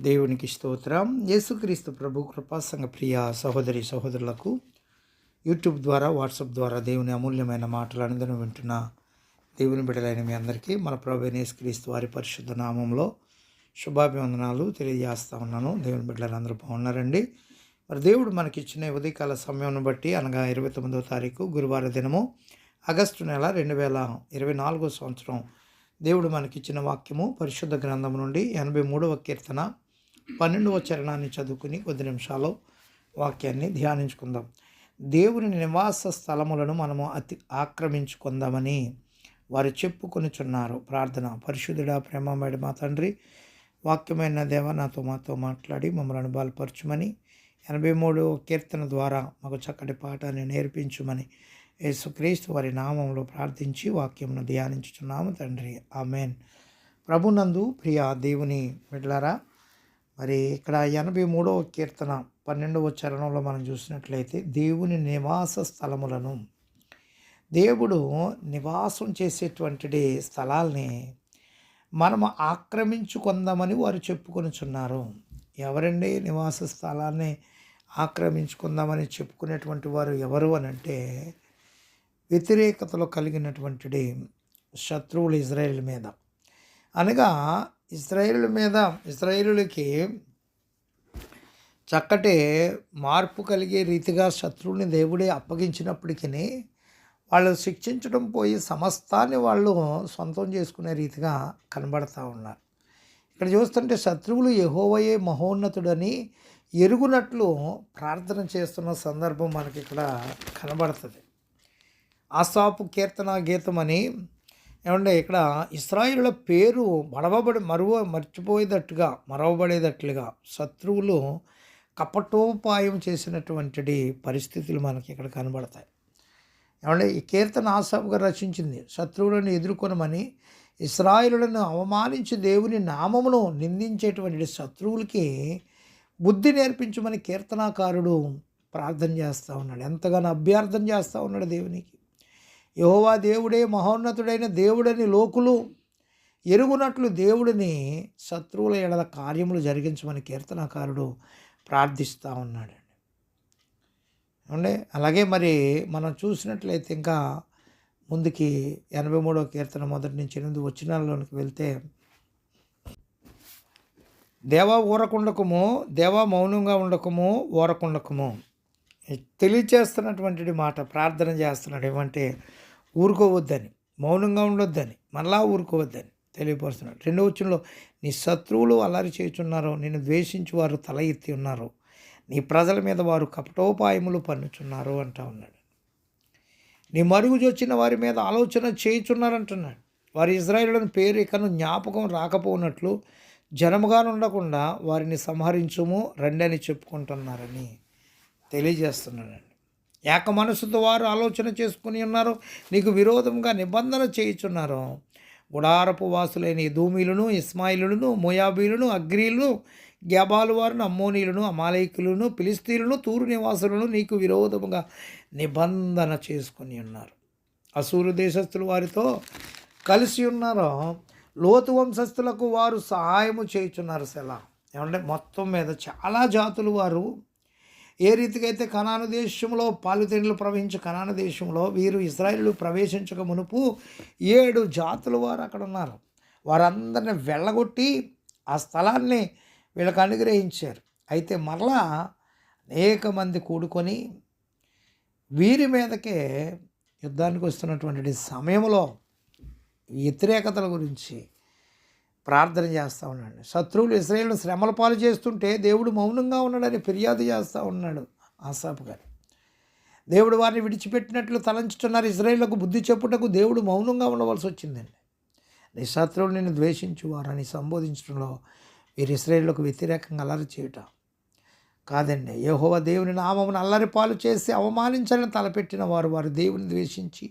దేవునికి స్తోత్రం. యేసుక్రీస్తు ప్రభు కృపా సంఘ ప్రియ సహోదరి సహోదరులకు యూట్యూబ్ ద్వారా వాట్సాప్ ద్వారా దేవుని అమూల్యమైన మాటలు అందరూ వింటున్న దేవుని బిడ్డలైన మీ అందరికీ మన ప్రభు యేసుక్రీస్తు వారి పరిశుద్ధ నామంలో శుభాభివందనాలు తెలియజేస్తూ ఉన్నాను. దేవుని బిడ్డలు అందరూ బాగున్నారండి. మరి దేవుడు మనకిచ్చిన ఉదయకాల సమయం బట్టి అనగా 29వ తారీఖు గురువార దినము ఆగస్టు నెల 2024 సంవత్సరం దేవుడు మనకిచ్చిన వాక్యము పరిశుద్ధ గ్రంథం నుండి 83వ కీర్తన 12వ చరణాన్ని చదువుకుని కొద్ది నిమిషాలు వాక్యాన్ని ధ్యానించుకుందాం. దేవుని నివాస స్థలములను మనము ఆక్రమించుకుందామని వారు చెప్పుకొనిచున్నారు. ప్రార్థన. పరిశుద్ధుడా, ప్రేమమేడి మా తండ్రి, వాక్యమైన దేవ మాతో మాట్లాడి మమ్మల్ని బలపరచుమని 83వ కీర్తన ద్వారా మాకు చక్కటి పాఠాన్ని నేర్పించుమని యేసుక్రీస్తు వారి నామంలో ప్రార్థించి వాక్యమును ధ్యానించుచున్నాము తండ్రి. ఆమెన్. ప్రభునందు ప్రియ దేవుని బిడ్డలారా, మరి ఇక్కడ 83వ కీర్తన 12వ చరణంలో మనం చూసినట్లయితే దేవుని నివాస స్థలములను, దేవుడు నివాసం చేసేటువంటి స్థలాల్ని మనము ఆక్రమించుకుందామని వారు చెప్పుకొనిచున్నారు. ఎవరండి నివాస స్థలాన్ని ఆక్రమించుకుందామని చెప్పుకునేటువంటి వారు ఎవరు అని అంటే, వ్యతిరేకతలో కలిగినటువంటి శత్రువులు ఇజ్రాయేల్ మీద, అనగా ఇజ్రాయేలులకి చక్కటి మార్పు కలిగే రీతిగా శత్రువుని దేవుడే అప్పగించినప్పటికీ వాళ్ళు శిక్షించడం పోయి సమస్తాన్ని వాళ్ళు సొంతం చేసుకునే రీతిగా కనబడతా ఉన్నారు. ఇక్కడ చూస్తుంటే శత్రువులు యెహోవాయే మహోన్నతుడని ఎరుగునట్లు ప్రార్థన చేస్తున్న సందర్భం మనకి ఇక్కడ కనబడుతుంది. ఆసాపు కీర్తన గీతం అని ఏమంటే ఇక్కడ ఇశ్రాయేలుల పేరు మరవబడేటట్లుగా శత్రువులు కపటోపాయం చేసినటువంటి పరిస్థితులు మనకి ఇక్కడ కనబడతాయి. ఏమంటే ఈ కీర్తన ఆసాపు గారు రచించింది. శత్రువులను ఎదుర్కొనమని, ఇశ్రాయేలులను అవమానించి దేవుని నామమును నిందించేటువంటి శత్రువులకి బుద్ధి నేర్పించమని కీర్తనాకారుడు ప్రార్థన చేస్తూ ఉన్నాడు. ఎంతగానో అభ్యర్థన చేస్తూ ఉన్నాడు దేవునికి. యెహోవా దేవుడే మహోన్నతుడైన దేవుడని లోకులు ఎరుగునట్లు దేవుడిని శత్రువుల ఎడల కార్యములు జరిగించమని కీర్తనాకారుడు ప్రార్థిస్తూ ఉన్నాడు. అంటే అలాగే మరి మనం చూసినట్లయితే ఇంకా ముందుకి 83వ కీర్తన మొదటి నుంచి 8 వచనాల్లోనికి వెళ్తే, దేవా ఊరకుండకము, దేవా మౌనంగా ఉండకము, ఊరకుండకము తెలియచేస్తున్నటువంటి మాట. ప్రార్థన చేస్తున్నాడు. ఏమంటే ఊరుకోవద్దని, మౌనంగా ఉండొద్దని, మళ్ళా ఊరుకోవద్దని తెలియపరుస్తున్నాడు. 2వ వచనంలో, నీ శత్రువులు అల్లరి చేయుచున్నారు, నిన్ను ద్వేషించి వారు తల ఎత్తి ఉన్నారు, నీ ప్రజల మీద వారు కపటోపాయములు పన్నుచున్నారు అంటా ఉన్నాడు. నీ మరుగుజొచ్చిన వారి మీద ఆలోచన చేయుచున్నారంటున్నాడు. వారి ఇశ్రాయేలులను పేరు ఇకను జ్ఞాపకం రాకపోనట్లు జనముగా ఉండకుండా వారిని సంహరించుము రండి అని చెప్పుకుంటున్నారని తెలియజేస్తున్నాడండి. ఏక మనసుతో వారు ఆలోచన చేసుకుని ఉన్నారు, నీకు విరోధంగా నిబంధన చేయుచున్నారు. గుడారపు వాసులైన ఎదోమీయులను, ఇస్మాయిలులను, మోయాబీలను, అగ్రీలను, గ్యాబాలు వారిని, అమ్మోనీయులను, అమాలేకులను, ఫిలిస్తీయులను, తూరు నివాసులను నీకు విరోధముగా నిబంధన చేసుకుని ఉన్నారు. అసూరు దేశస్థులు వారితో కలిసి ఉన్నారు. లోతు వంశస్థులకు వారు సహాయము చేయుచున్నారు. సెలా. ఏమంటే మొత్తం మీద చాలా జాతులు వారు ఏ రీతిగా అయితే కనాను దేశంలో పాలుతేండ్లు ప్రవహించే కనాను దేశంలో వీరు ఇశ్రాయేలు ప్రవేశించక మునుపు 7 జాతుల వారు అక్కడ ఉన్నారు. వారందరిని వెళ్ళగొట్టి ఆ స్థలాన్ని వీళ్ళకి అనుగ్రహించారు. అయితే మరలా అనేక మంది కూడుకొని వీరి మీదకే యుద్ధానికి వస్తున్నటువంటి సమయంలో వ్యతిరేకతల గురించి ప్రార్థన చేస్తూ ఉన్నాడు. శత్రువులు ఇశ్రాయేలును శ్రమల పాలు చేస్తుంటే దేవుడు మౌనంగా ఉన్నాడని ఫిర్యాదు చేస్తూ ఉన్నాడు ఆసాపు గారు. దేవుడు వారిని విడిచిపెట్టినట్లు తలంచుతున్నారు. ఇశ్రాయేలులకు బుద్ధి చెప్పుటకు దేవుడు మౌనంగా ఉండవలసి వచ్చిందండి. నీ శత్రువులు నిన్ను ద్వేషించు వారని సంబోధించడంలో వీరు ఇశ్రాయేలులకు వ్యతిరేకంగా అల్లరి చేయుట కాదండి. యెహోవా దేవుని నామమును అల్లరి పాలు చేసి అవమానించాలని తలపెట్టిన వారు దేవుని ద్వేషించి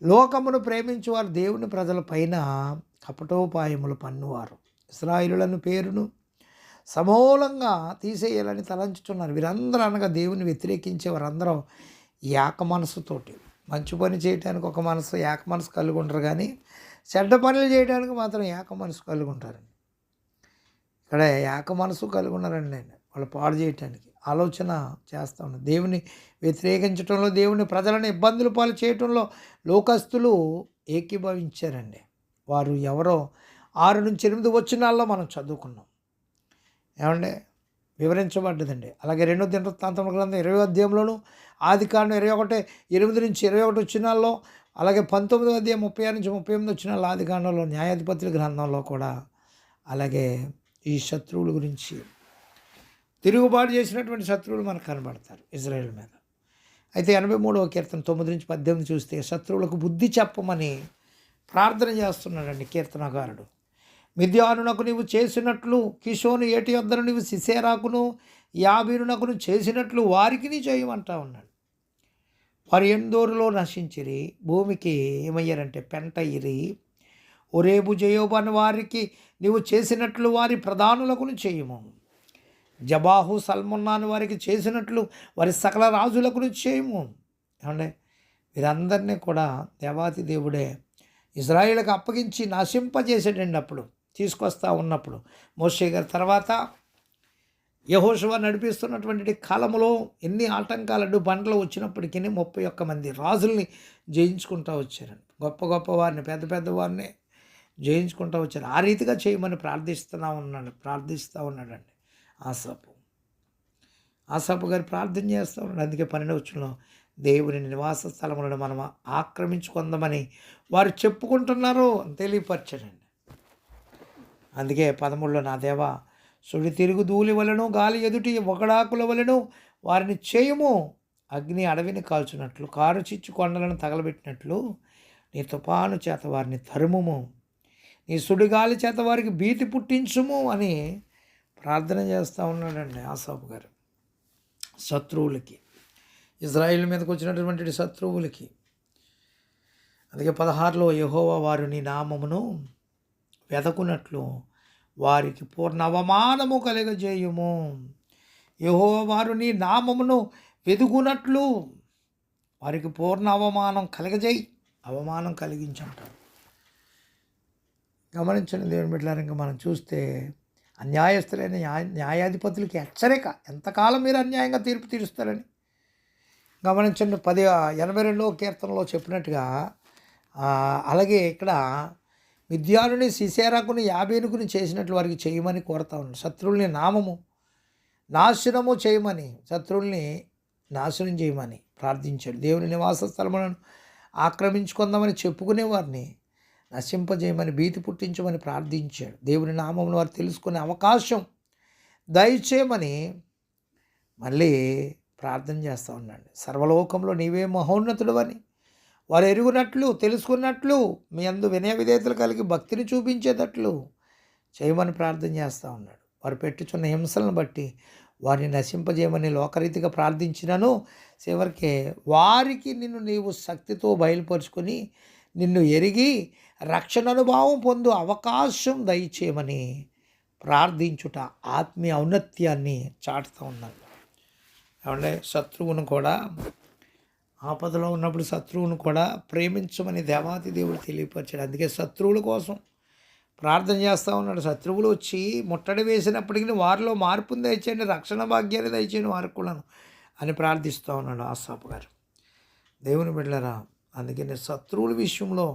లోకమును ప్రేమించి వారు దేవుని ప్రజల పైన కపటోపాయములు పన్నువారు. ఇశ్రాయేలులను పేరును సమూలంగా తీసేయాలని తలంచుతున్నారు. వీరందరూ అనగా దేవుని వ్యతిరేకించే వారందరూ ఏక మనసుతోటి మంచి పని చేయడానికి ఒక మనసు ఏక మనసు కలిగి ఉంటారు, కానీ చెడ్డ పనులు చేయడానికి మాత్రం ఏక మనసు కలిగి ఉంటారండి. ఇక్కడ ఏక మనసు కలిగి ఉన్నారండి ఆయన. వాళ్ళు పాడు చేయటానికి ఆలోచన చేస్తూ ఉన్నారు. దేవుని వ్యతిరేకించడంలో, దేవుని ప్రజలను ఇబ్బందులు పాలు చేయటంలో లోకస్తులు ఏకీభవించారండి. వారు ఎవరో 6-8 వచనాల్లో మనం చదువుకున్నాం. ఏమండి వివరించబడ్డదండి. అలాగే 2 దినవృత్తాంతముల గ్రంథం 20వ అధ్యాయంలోను, ఆదికాండం 21 వచనాల్లో, అలాగే 19వ అధ్యాయం 36-38 వచనాల్లో, ఆదికాండంలో, న్యాయాధిపతుల గ్రంథంలో కూడా అలాగే ఈ శత్రువుల గురించి, తిరుగుబాటు చేసినటువంటి శత్రువులు మనకు కనబడతారు ఇజ్రాయేల్ మీద. అయితే 83వ కీర్తన 9-18 చూస్తే శత్రువులకు బుద్ధి చెప్పమని ప్రార్థన చేస్తున్నాడండి కీర్తనకారుడు. మిద్యానునకు నీవు చేసినట్లు, కిషోను ఏటి వద్దను నీవు సిసేరాకును యాబీనునకును చేసినట్లు వారికి నీ చేయమంటా ఉన్నాడు. వారు ఎందోరులో నశించిరి, భూమికి ఏమయ్యారంటే పెంటయిరి. ఒరేబు జయోబు అని వారికి నీవు చేసినట్లు వారి ప్రధానులకును చేయము. జబాహు సల్మున్నాను వారికి చేసినట్లు వారి సకల రాజులకును చేయము. ఏమంటే వీరందరినీ కూడా దేవాతి దేవుడే ఇజ్రాయేలుకు అప్పగించి నశింపజేసేటండి. అప్పుడు తీసుకొస్తా ఉన్నప్పుడు మోషే గారి తర్వాత యెహోషువ నడిపిస్తున్నటువంటి కాలంలో ఎన్ని ఆటంకాలు బండ్లు వచ్చినప్పటికీ 31 మంది రాజుల్ని జయించుకుంటూ వచ్చారండి. గొప్ప గొప్ప వారిని, పెద్ద పెద్ద వారిని జయించుకుంటూ వచ్చారు. ఆ రీతిగా చేయమని ప్రార్థిస్తూ ఉన్నాడండి ఆసాపు గారు ప్రార్థన చేస్తూ ఉన్నాడు. అందుకే 12వ వచనంలో దేవుని నివాస స్థలములను మనం ఆక్రమించుకుందామని వారు చెప్పుకుంటున్నారు అని తెలియపరచాడండి. అందుకే 13లో, నా దేవా సుడి తిరుగు ధూళి వలెను గాలి ఎదుటి ఒకడాకుల వలెను వారిని చేయము. అగ్ని అడవిని కాల్చున్నట్లు, కారు చిచ్చు కొండలను తగలబెట్టినట్లు నీ తుఫాను చేత వారిని తరుముము, నీ సుడిగాలి చేత వారికి భీతి పుట్టించుము అని ప్రార్థన చేస్తూ ఉన్నాడండి ఆసాపు గారు. శత్రువులకి, ఇజ్రాయిల్ మీదకి వచ్చినటువంటి శత్రువులకి. అందుకే 16లో, యెహోవా వారు నీ నామమును వెదకున్నట్లు వారికి పూర్ణ అవమానము కలుగజేయుము. యెహోవా వారు నీ నామమును వెదుకున్నట్లు వారికి పూర్ణ అవమానం కలిగించంటారు. గమనించండి దేవుని బిడ్డలారా, ఇంకా మనం చూస్తే అన్యాయస్తులైన న్యాయాధిపతులకి హెచ్చరిక, ఎంతకాలం మీరు అన్యాయంగా తీర్పు తీరుస్తారని. గమనించండి 82వ కీర్తనలో చెప్పినట్టుగా. అలాగే ఇక్కడ మిద్యానుని సిసేరాకుని యాబీనుకుని చేసినట్లు వారికి చేయమని కోరుతా ఉన్నాడు. శత్రువుల్ని నాశనము చేయమని, శత్రువుల్ని నాశనం చేయమని ప్రార్థించాడు. దేవుని నివాస స్థలములను ఆక్రమించుకుందామని చెప్పుకునే వారిని నశింపజేయమని, భీతి పుట్టించమని ప్రార్థించాడు. దేవుని నామమును వారు తెలుసుకునే అవకాశం దయచేయమని మళ్ళీ ప్రార్థన చేస్తూ ఉన్నాడు. సర్వలోకంలో నీవే మహోన్నతుడు అని వారు ఎరుగునట్లు, తెలుసుకున్నట్లు, మీ అందు వినయ విధేయతలు కలిగి భక్తిని చూపించేటట్లు చేయమని ప్రార్థన చేస్తూ ఉన్నాడు. వారు పెట్టుచున్న హింసలను బట్టి వారిని నశింపజేయమని లోకరీతిగా ప్రార్థించినను, చివరికి వారికి నీవు శక్తితో బయలుపరుచుకొని నిన్ను ఎరిగి రక్షణ అనుభవం పొందు అవకాశం దయచేయమని ప్రార్థించుట ఆత్మీయ ఔన్నత్యాన్ని చాటుతూ ఉన్నాడు. ఏమంటే శత్రువును కూడా, ఆపదలో ఉన్నప్పుడు శత్రువును కూడా ప్రేమించమని దేవాతి దేవుడు తెలియపరిచాడు. అందుకే శత్రువుల కోసం ప్రార్థన చేస్తూ ఉన్నాడు. శత్రువులు వచ్చి ముట్టడి వేసినప్పటికీ వారిలో మార్పుని దయచేయండి, రక్షణ భాగ్యాన్ని దయచేయండి వారికి కూడాను అని ప్రార్థిస్తూ ఉన్నాడు ఆసాపు గారు. దేవుని బిడ్డలారా, అందుకని శత్రువుల విషయంలో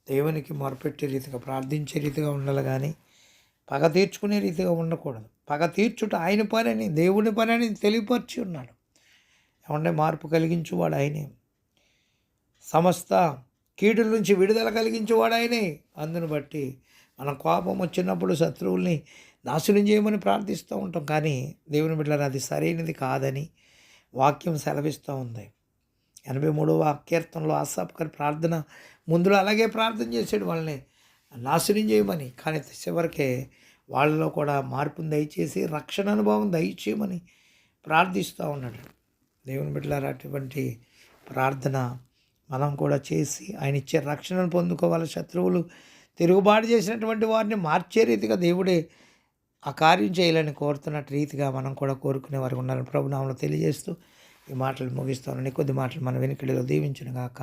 దేవునికి మొరపెట్టే రీతిగా, ప్రార్థించే రీతిగా ఉండాలి కానీ పగ తీర్చుకునే రీతిగా ఉండకూడదు. పగ తీర్చుట ఆయన పని, దేవుని పని అని తెలియపరిచి ఉన్నాడు. ఏమంటే మార్పు కలిగించువాడు ఆయనే, సమస్త కీడుల నుంచి విడుదల కలిగించేవాడు ఆయనే. అందును బట్టి మనం కోపం వచ్చినప్పుడు శత్రువుల్ని నాశనం చేయమని ప్రార్థిస్తూ ఉంటాం. కానీ దేవుని బిడ్డలారా, అది సరైనది కాదని వాక్యం సెలవిస్తూ ఉంది. 83వ కీర్తనలో ఆసాపు గారి ప్రార్థన ముందులో అలాగే ప్రార్థన చేశాడు, వాళ్ళని నాశనం చేయమని. కానీ చివరికే వాళ్ళలో కూడా మార్పును దయచేసి రక్షణ అనుభవం దయచేయమని ప్రార్థిస్తూ ఉన్నాడు. దేవుని బిడ్డలారా, అటువంటి ప్రార్థన మనం కూడా చేసి ఆయన ఇచ్చే రక్షణను పొందుకోవాలి. శత్రువులు తిరుగుబాటు చేసినటువంటి వారిని మార్చే రీతిగా దేవుడే ఆ కార్యం చేయాలని కోరుతున్నట్టు రీతిగా మనం కూడా కోరుకునే వారికి ఉండాలని ప్రభునామములో తెలియజేస్తూ ఈ మాటలు ముగిస్తాను. కొద్ది మాటలు మన వెనుకడిలో దీవించును గాక.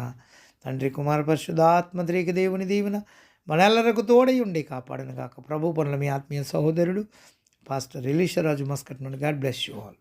తండ్రి, కుమార, పరిశుద్ధాత్మ త్రియేక దేవుని దీవెన మనెల్లరకు తోడై ఉండి కాపాడును గాక. ప్రభు పనుల మీ ఆత్మీయ సహోదరుడు పాస్టర్ ఎలీషా రాజు మస్కట్ నుండి. God bless you all.